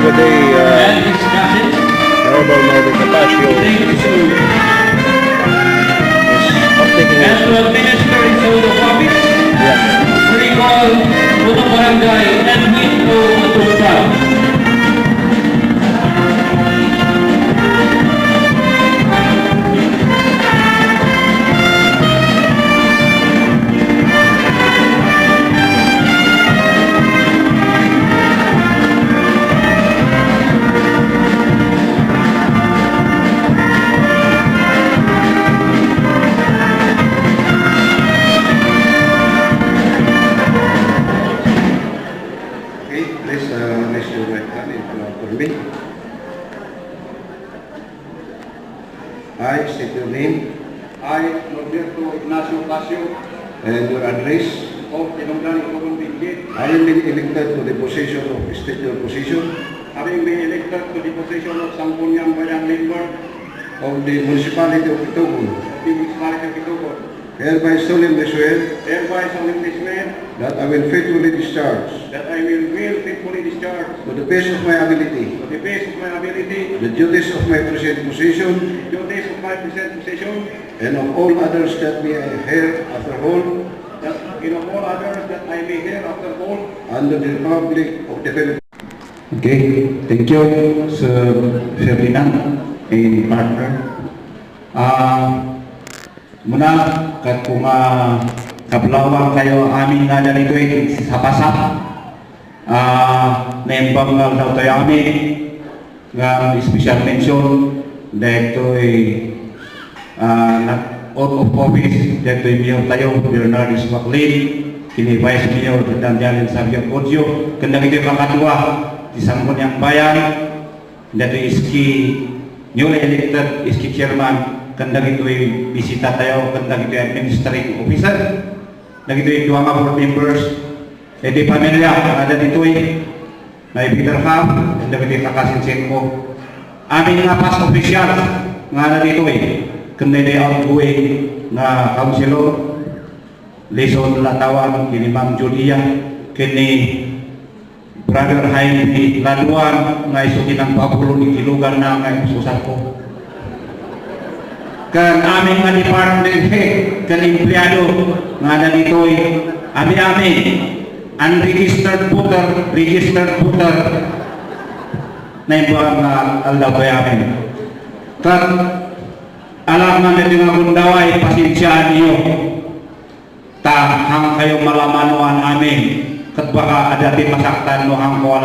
good day, and discussions. Honorable Norbert Capaccio Thank you so much. is uptaking And his to administer its oath of office, yeah. recall Unang Barangay and Hinto Matupan. Okay, please raise your right hand for me. I state your name I, Norberto Ignacio Casio, and your address. of Tinongdan Itogon Benguet, Having been elected to the position of state your position having been elected to the position of Sangguniang Bayan member of the municipality of Itogon, of the municipality of Itogon, hereby solemnly swear hereby solemnly swear that I will faithfully discharge that I will faithfully discharge to the best of my ability to the best of my ability the duties of my present position the duties of my present position, and of all others that may I hereafter hold that in all others that I may hereafter hold under the Republic of the Philippines. Okay, thank you, Sir Ferdinand and partner. Muna, kat kung kablawang kayo amin nga na nito sa pasap, naimbang nga daw tayo amin, nga special mention, dahil ito out of office, dahil ito Mayor tayo, Bernardis MacLean, kini Vice Mayor Dandianin Sabio Kodjo, kandang ito yung kakatuwa, di Sangguniang Bayan, dito iski newly elected iski chairman, kandang ito yung bisita tayo, kandang ito yung administrative officer, kandang ito yung duwang board members, di pamilya, ada dito na Peter Ham, kandang ito yung kakasinsin ko. Amin nga pas official, nga na dito kandang ito yung outgoing na councilor, Lison Latawan, kini Ma'am Julia, kini Brother Jaime Laduan, nga isukin ang papulo ni Kilugan na nga susal ko. Kan aming nga department head, kan empleyado, nga na dito'y amin-amin, unregistered voter, registered voter, na yung buwan nga aldabay amin. Kan alam namin yung mga gundaway, pasensyaan niyo, hang kayong malamanuan amin, kat baka adatin masaktan no hang ko alam